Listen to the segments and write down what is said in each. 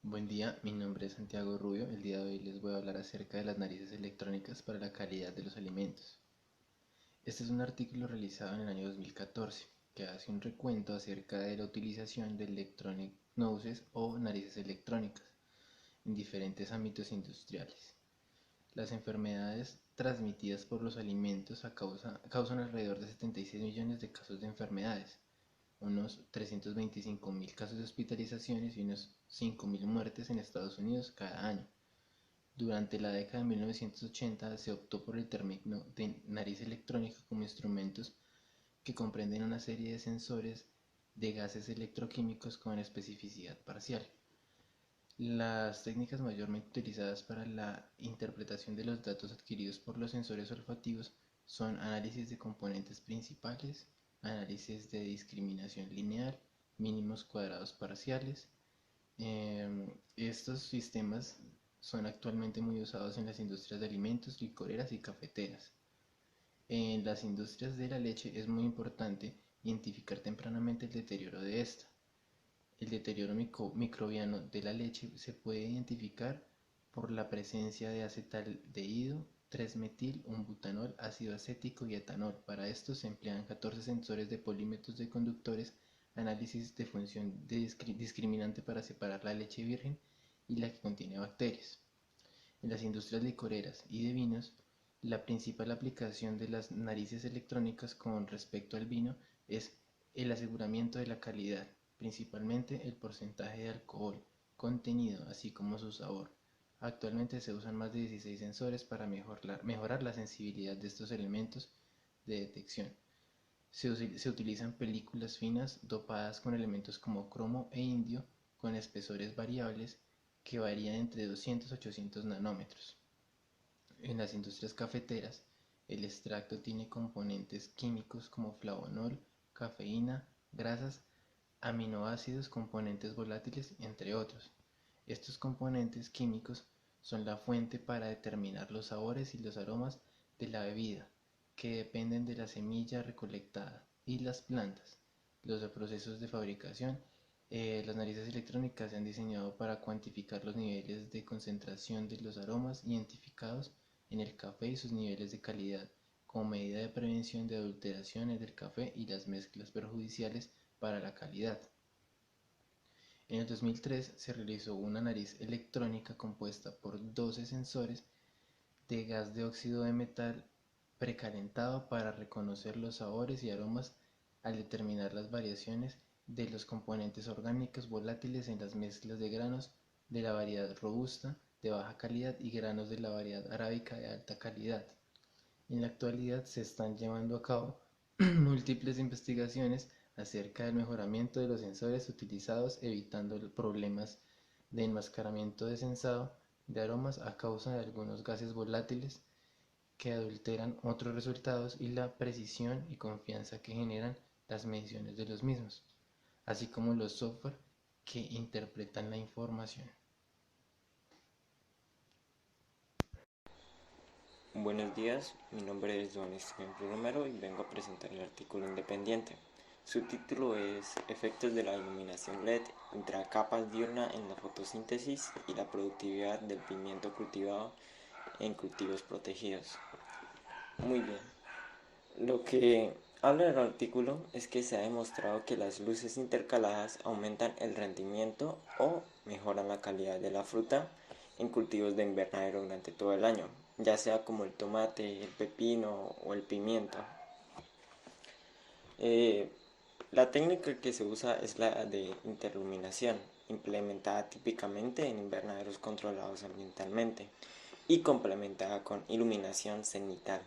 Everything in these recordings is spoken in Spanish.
Buen día, mi nombre es Santiago Rubio. El día de hoy les voy a hablar acerca de las narices electrónicas para la calidad de los alimentos. Este es un artículo realizado en el año 2014 que hace un recuento acerca de la utilización de electronic noses o narices electrónicas en diferentes ámbitos industriales. Las enfermedades transmitidas por los alimentos causan alrededor de 76 millones de casos de enfermedades, unos 325.000 casos de hospitalizaciones y unos 5.000 muertes en Estados Unidos cada año. Durante la década de 1980 se optó por el término de nariz electrónica como instrumentos que comprenden una serie de sensores de gases electroquímicos con especificidad parcial. Las técnicas mayormente utilizadas para la interpretación de los datos adquiridos por los sensores olfativos son análisis de componentes principales, análisis de discriminación lineal, mínimos cuadrados parciales. Estos sistemas son actualmente muy usados en las industrias de alimentos, licoreras y cafeteras. En las industrias de la leche es muy importante identificar tempranamente el deterioro de esta. El deterioro microbiano de la leche se puede identificar por la presencia de acetaldehído, 3-metil, un butanol, ácido acético y etanol. Para esto se emplean 14 sensores de polímetros de conductores, análisis de función discriminante para separar la leche virgen y la que contiene bacterias. En las industrias licoreras y de vinos, la principal aplicación de las narices electrónicas con respecto al vino es el aseguramiento de la calidad, principalmente el porcentaje de alcohol contenido, así como su sabor. Actualmente se usan más de 16 sensores para mejorar la sensibilidad de estos elementos de detección. Se utilizan películas finas dopadas con elementos como cromo e indio con espesores variables que varían entre 200 y 800 nanómetros. En las industrias cafeteras, el extracto tiene componentes químicos como flavonol, cafeína, grasas, aminoácidos, componentes volátiles, entre otros. Estos componentes químicos son la fuente para determinar los sabores y los aromas de la bebida, que dependen de la semilla recolectada y las plantas. Los procesos de fabricación. Las narices electrónicas se han diseñado para cuantificar los niveles de concentración de los aromas identificados en el café y sus niveles de calidad, como medida de prevención de adulteraciones del café y las mezclas perjudiciales para la calidad. En el 2003 se realizó una nariz electrónica compuesta por 12 sensores de gas de óxido de metal precalentado para reconocer los sabores y aromas al determinar las variaciones de los componentes orgánicos volátiles en las mezclas de granos de la variedad robusta de baja calidad y granos de la variedad arábica de alta calidad. En la actualidad se están llevando a cabo múltiples investigaciones acerca del mejoramiento de los sensores utilizados, evitando problemas de enmascaramiento de sensado de aromas a causa de algunos gases volátiles que adulteran otros resultados y la precisión y confianza que generan las mediciones de los mismos, así como los software que interpretan la información. Buenos días, mi nombre es Don Esteban Romero y vengo a presentar el artículo independiente. Su título es Efectos de la iluminación LED intracapas diurna en la fotosíntesis y la productividad del pimiento cultivado en cultivos protegidos. Muy bien, lo que habla el artículo es que se ha demostrado que las luces intercaladas aumentan el rendimiento o mejoran la calidad de la fruta en cultivos de invernadero durante todo el año, ya sea como el tomate, el pepino o el pimiento. Eh, la técnica que se usa es la de interluminación, implementada típicamente en invernaderos controlados ambientalmente y complementada con iluminación cenital.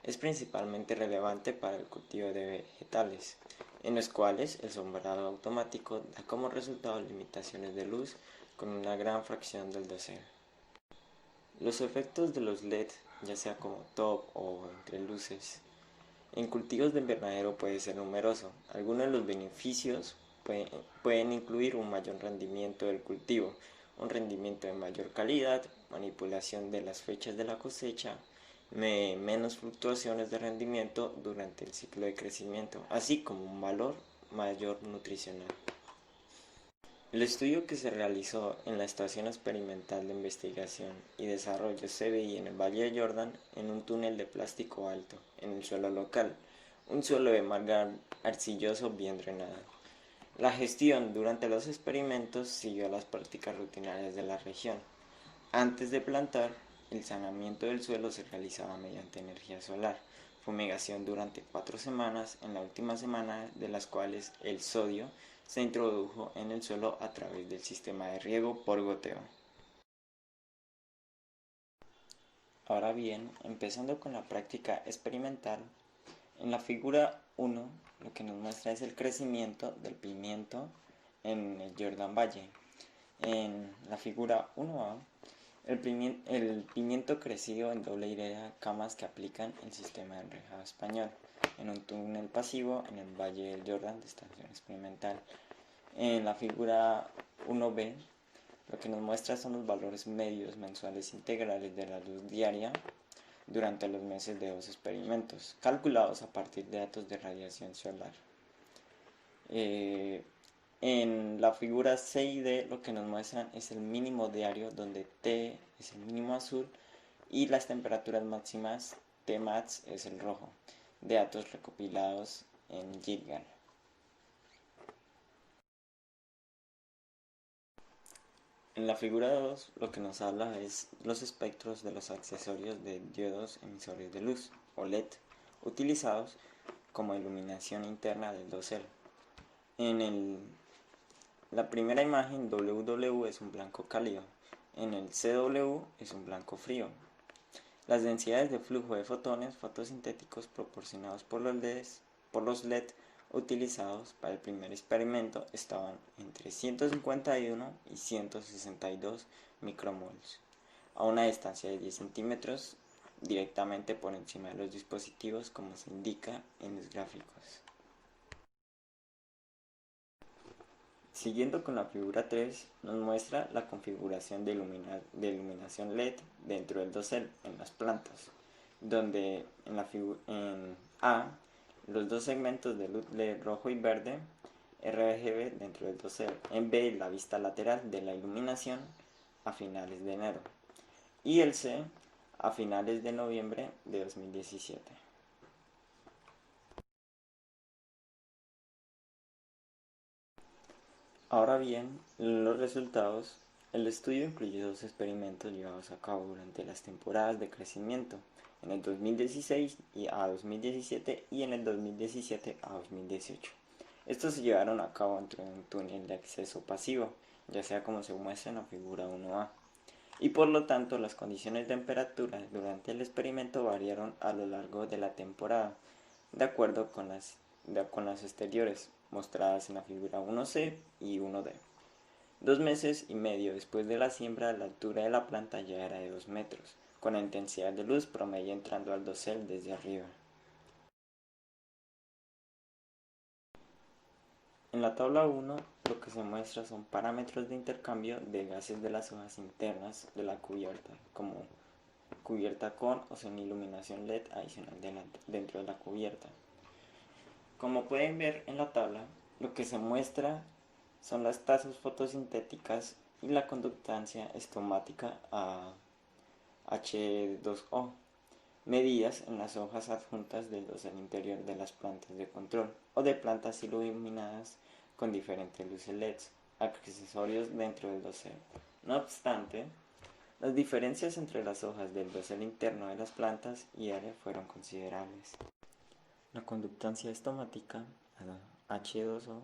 Es principalmente relevante para el cultivo de vegetales, en los cuales el sombreado automático da como resultado limitaciones de luz con una gran fracción del dosel. Los efectos de los LED, ya sea como top o entre luces, en cultivos de invernadero puede ser numeroso. Algunos de los beneficios pueden incluir un mayor rendimiento del cultivo, un rendimiento de mayor calidad, manipulación de las fechas de la cosecha, menos fluctuaciones de rendimiento durante el ciclo de crecimiento, así como un valor mayor nutricional. El estudio que se realizó en la Estación Experimental de Investigación y Desarrollo CBI en el Valle de Jordan en un túnel de plástico alto en el suelo local, un suelo de mar arcilloso bien drenado. La gestión durante los experimentos siguió las prácticas rutinarias de la región. Antes de plantar, el saneamiento del suelo se realizaba mediante energía solar, fumigación durante 4 semanas, en la última semana de las cuales el sodio se introdujo en el suelo a través del sistema de riego por goteo. Ahora bien, empezando con la práctica experimental, en la figura 1 lo que nos muestra es el crecimiento del pimiento en el Jordan Valley. En la figura 1A, el pimiento crecido en doble hilera, camas que aplican el sistema de enrejado español en un túnel pasivo en el Valle del Jordan de estación experimental. En la figura 1B, lo que nos muestra son los valores medios mensuales integrales de la luz diaria durante los meses de los experimentos, calculados a partir de datos de radiación solar. En la figura C y D lo que nos muestran es el mínimo diario, donde T es el mínimo azul y las temperaturas máximas Tmax es el rojo, de datos recopilados en JIRGAL. En la figura 2 lo que nos habla es los espectros de los accesorios de diodos emisores de luz o LED utilizados como iluminación interna del dosel. En la primera imagen WW es un blanco cálido, en el CW es un blanco frío. Las densidades de flujo de fotones fotosintéticos proporcionados por los LED utilizados para el primer experimento estaban entre 151 y 162 micromoles, a una distancia de 10 centímetros directamente por encima de los dispositivos como se indica en los gráficos. Siguiendo con la figura 3, nos muestra la configuración de iluminación LED dentro del dosel en las plantas, donde en A, los dos segmentos de luz LED rojo y verde, RGB dentro del dosel, en B, la vista lateral de la iluminación a finales de enero, y el C, a finales de noviembre de 2017. Ahora bien, los resultados. El estudio incluye 2 experimentos llevados a cabo durante las temporadas de crecimiento, en el 2016 a 2017 y en el 2017 a 2018. Estos se llevaron a cabo entre un túnel de acceso pasivo, ya sea como se muestra en la figura 1A, y por lo tanto las condiciones de temperatura durante el experimento variaron a lo largo de la temporada, de acuerdo con las exteriores mostradas en la figura 1C y 1D. 2 meses y medio después de la siembra, la altura de la planta ya era de 2 metros, con la intensidad de luz promedio entrando al dosel desde arriba. En la tabla 1 lo que se muestra son parámetros de intercambio de gases de las hojas internas de la cubierta, como cubierta con o sin iluminación LED adicional dentro de la cubierta. Como pueden ver en la tabla, lo que se muestra son las tasas fotosintéticas y la conductancia estomática a H2O, medidas en las hojas adjuntas del dosel interior de las plantas de control o de plantas iluminadas con diferentes luces LEDs, accesorios dentro del dosel. No obstante, las diferencias entre las hojas del dosel interno de las plantas y área fueron considerables. La conductancia estomática H2O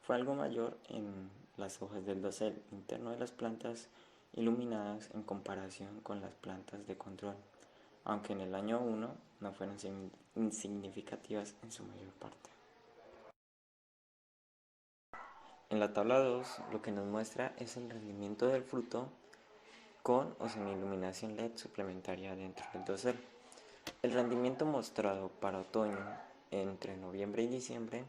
fue algo mayor en las hojas del dosel interno de las plantas iluminadas en comparación con las plantas de control, aunque en el año 1 no fueron insignificativas en su mayor parte. En la tabla 2 lo que nos muestra es el rendimiento del fruto con o sin iluminación LED suplementaria dentro del dosel. El rendimiento mostrado para otoño entre noviembre y diciembre,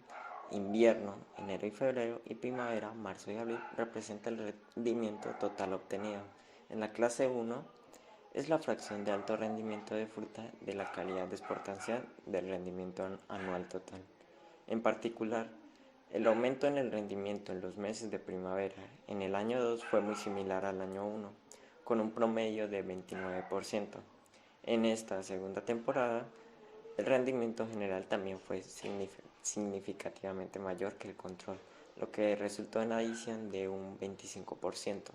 invierno, enero y febrero y primavera, marzo y abril representa el rendimiento total obtenido. En la clase 1 es la fracción de alto rendimiento de fruta de la calidad de exportación del rendimiento anual total. En particular, El aumento en el rendimiento en los meses de primavera en el año 2 fue muy similar al año 1, con un promedio de 29%. En esta segunda temporada, el rendimiento general también fue significativamente mayor que el control, lo que resultó en la adición de un 25%.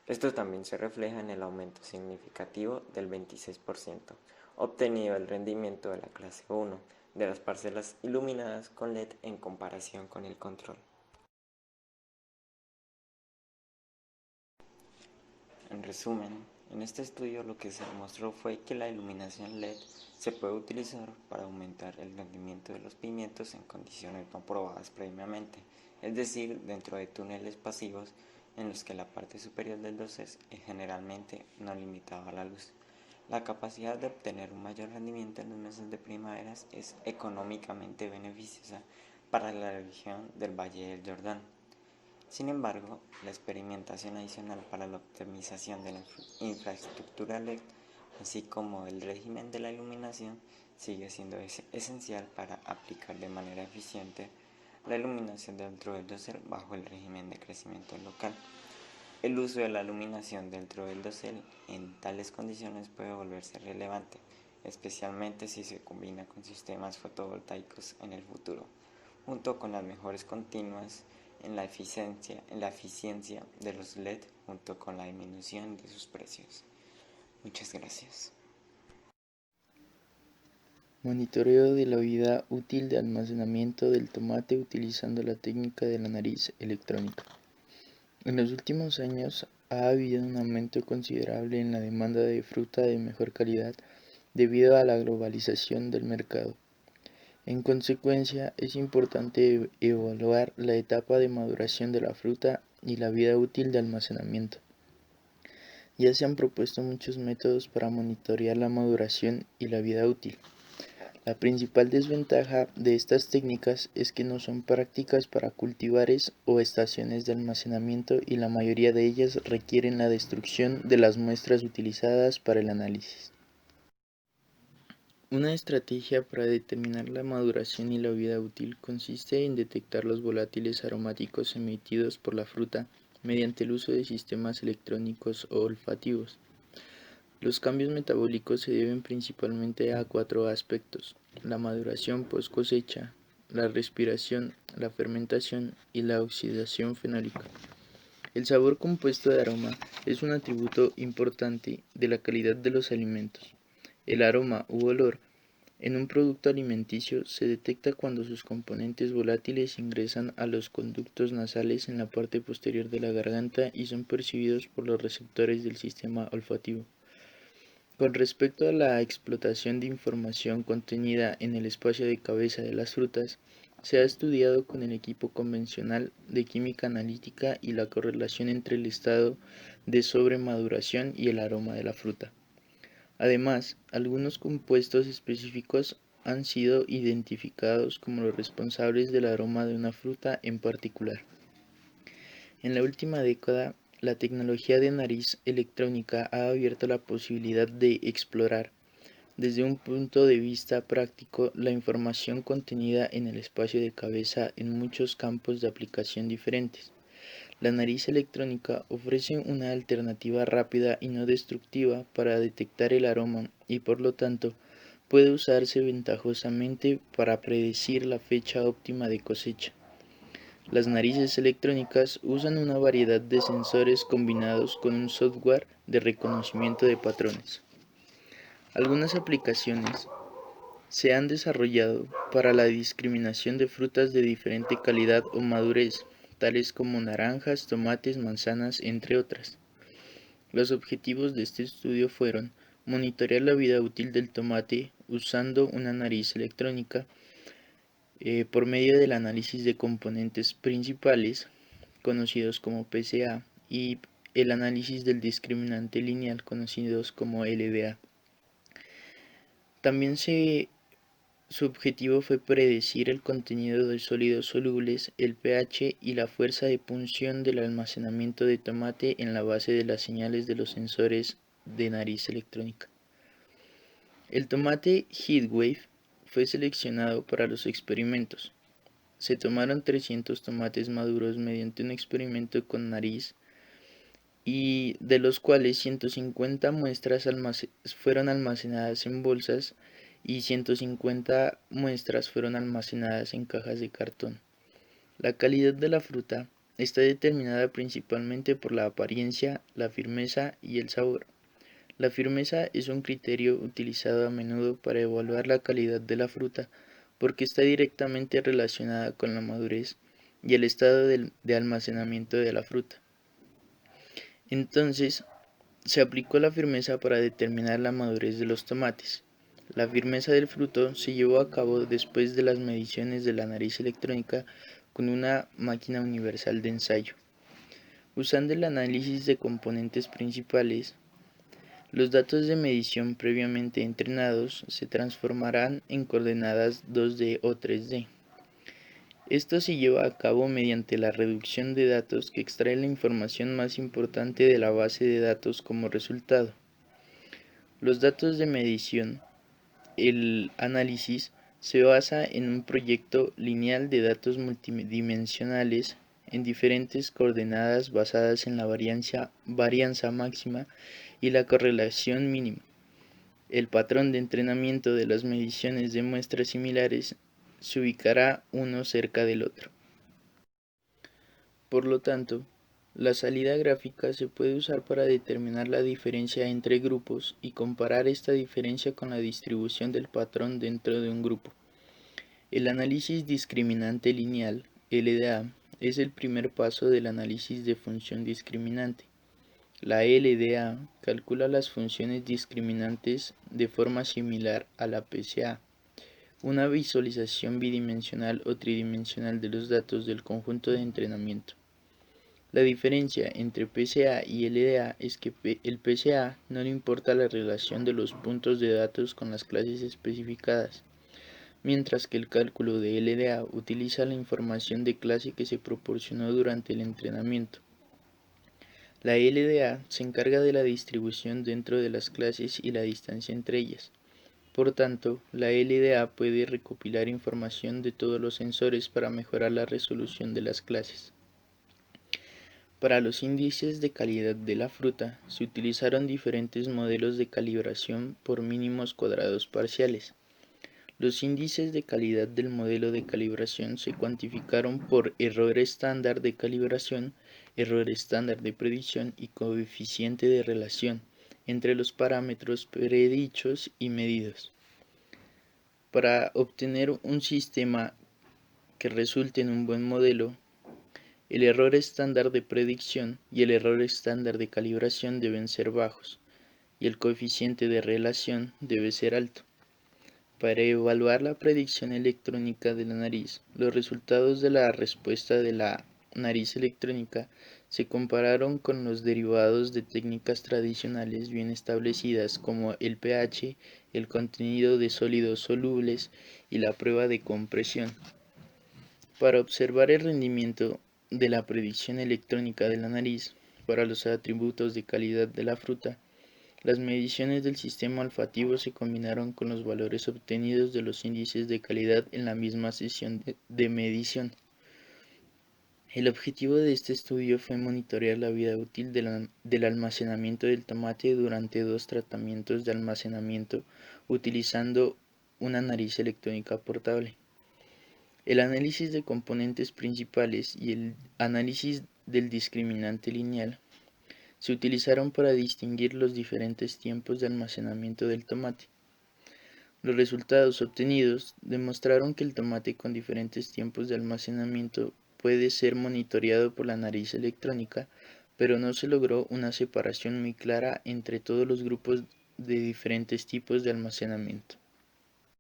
Esto también se refleja en el aumento significativo del 26% obtenido el rendimiento de la clase 1 de las parcelas iluminadas con LED en comparación con el control. En resumen, en este estudio lo que se demostró fue que la iluminación LED se puede utilizar para aumentar el rendimiento de los pigmentos en condiciones no probadas previamente, es decir, dentro de túneles pasivos en los que la parte superior del dosel es generalmente no limitaba a la luz. La capacidad de obtener un mayor rendimiento en los meses de primavera es económicamente beneficiosa para la región del Valle del Jordán. Sin embargo, la experimentación adicional para la optimización de la infraestructura LED, así como el régimen de la iluminación, sigue siendo esencial para aplicar de manera eficiente la iluminación dentro del dosel bajo el régimen de crecimiento local. El uso de la iluminación dentro del dosel en tales condiciones puede volverse relevante, especialmente si se combina con sistemas fotovoltaicos en el futuro, junto con las mejoras continuas en la eficiencia de los LED junto con la disminución de sus precios. Muchas gracias. Monitoreo de la vida útil de almacenamiento del tomate utilizando la técnica de la nariz electrónica. En los últimos años ha habido un aumento considerable en la demanda de fruta de mejor calidad debido a la globalización del mercado. En consecuencia, es importante evaluar la etapa de maduración de la fruta y la vida útil de almacenamiento. Ya se han propuesto muchos métodos para monitorear la maduración y la vida útil. La principal desventaja de estas técnicas es que no son prácticas para cultivares o estaciones de almacenamiento y la mayoría de ellas requieren la destrucción de las muestras utilizadas para el análisis. Una estrategia para determinar la maduración y la vida útil consiste en detectar los volátiles aromáticos emitidos por la fruta mediante el uso de sistemas electrónicos o olfativos. Los cambios metabólicos se deben principalmente a 4 aspectos: la maduración post cosecha, la respiración, la fermentación y la oxidación fenólica. El sabor compuesto de aroma es un atributo importante de la calidad de los alimentos. El aroma u olor en un producto alimenticio se detecta cuando sus componentes volátiles ingresan a los conductos nasales en la parte posterior de la garganta y son percibidos por los receptores del sistema olfativo. Con respecto a la explotación de información contenida en el espacio de cabeza de las frutas, se ha estudiado con el equipo convencional de química analítica y la correlación entre el estado de sobremaduración y el aroma de la fruta. Además, algunos compuestos específicos han sido identificados como los responsables del aroma de una fruta en particular. En la última década, la tecnología de nariz electrónica ha abierto la posibilidad de explorar, desde un punto de vista práctico, la información contenida en el espacio de cabeza en muchos campos de aplicación diferentes. La nariz electrónica ofrece una alternativa rápida y no destructiva para detectar el aroma y, por lo tanto, puede usarse ventajosamente para predecir la fecha óptima de cosecha. Las narices electrónicas usan una variedad de sensores combinados con un software de reconocimiento de patrones. Algunas aplicaciones se han desarrollado para la discriminación de frutas de diferente calidad o madurez, tales como naranjas, tomates, manzanas, entre otras. Los objetivos de este estudio fueron monitorear la vida útil del tomate usando una nariz electrónica por medio del análisis de componentes principales, conocidos como PCA, y el análisis del discriminante lineal, conocidos como LBA. También su objetivo fue predecir el contenido de sólidos solubles, el pH y la fuerza de punción del almacenamiento de tomate en la base de las señales de los sensores de nariz electrónica. El tomate Heatwave fue seleccionado para los experimentos. se tomaron 300 tomates maduros mediante un experimento con nariz y de los cuales 150 muestras fueron almacenadas en bolsas y 150 muestras fueron almacenadas en cajas de cartón. La calidad de la fruta está determinada principalmente por la apariencia, la firmeza y el sabor. La firmeza es un criterio utilizado a menudo para evaluar la calidad de la fruta porque está directamente relacionada con la madurez y el estado de almacenamiento de la fruta. Entonces, se aplicó la firmeza para determinar la madurez de los tomates. La firmeza del fruto se llevó a cabo después de las mediciones de la nariz electrónica con una máquina universal de ensayo. Usando el análisis de componentes principales, los datos de medición previamente entrenados se transformarán en coordenadas 2D o 3D. Esto se lleva a cabo mediante la reducción de datos que extrae la información más importante de la base de datos como resultado. Los datos de medición, el análisis, se basa en un proyecto lineal de datos multidimensionales en diferentes coordenadas basadas en la varianza máxima y la correlación mínima. El patrón de entrenamiento de las mediciones de muestras similares se ubicará uno cerca del otro. Por lo tanto, la salida gráfica se puede usar para determinar la diferencia entre grupos y comparar esta diferencia con la distribución del patrón dentro de un grupo. El análisis discriminante lineal, LDA, es el primer paso del análisis de función discriminante. La LDA calcula las funciones discriminantes de forma similar a la PCA, una visualización bidimensional o tridimensional de los datos del conjunto de entrenamiento. La diferencia entre PCA y LDA es que el PCA no le importa la relación de los puntos de datos con las clases especificadas, mientras que el cálculo de LDA utiliza la información de clase que se proporcionó durante el entrenamiento. La LDA se encarga de la distribución dentro de las clases y la distancia entre ellas. Por tanto, la LDA puede recopilar información de todos los sensores para mejorar la resolución de las clases. Para los índices de calidad de la fruta, se utilizaron diferentes modelos de calibración por mínimos cuadrados parciales. Los índices de calidad del modelo de calibración se cuantificaron por error estándar de calibración, error estándar de predicción y coeficiente de relación entre los parámetros predichos y medidos. Para obtener un sistema que resulte en un buen modelo, el error estándar de predicción y el error estándar de calibración deben ser bajos, y el coeficiente de relación debe ser alto. Para evaluar la predicción electrónica de la nariz, los resultados de la respuesta de la nariz electrónica se compararon con los derivados de técnicas tradicionales bien establecidas como el pH, el contenido de sólidos solubles y la prueba de compresión. Para observar el rendimiento de la predicción electrónica de la nariz para los atributos de calidad de la fruta, las mediciones del sistema olfativo se combinaron con los valores obtenidos de los índices de calidad en la misma sesión de medición. El objetivo de este estudio fue monitorear la vida útil del almacenamiento del tomate durante 2 tratamientos de almacenamiento utilizando una nariz electrónica portable. El análisis de componentes principales y el análisis del discriminante lineal se utilizaron para distinguir los diferentes tiempos de almacenamiento del tomate. Los resultados obtenidos demostraron que el tomate con diferentes tiempos de almacenamiento puede ser monitoreado por la nariz electrónica, pero no se logró una separación muy clara entre todos los grupos de diferentes tipos de almacenamiento.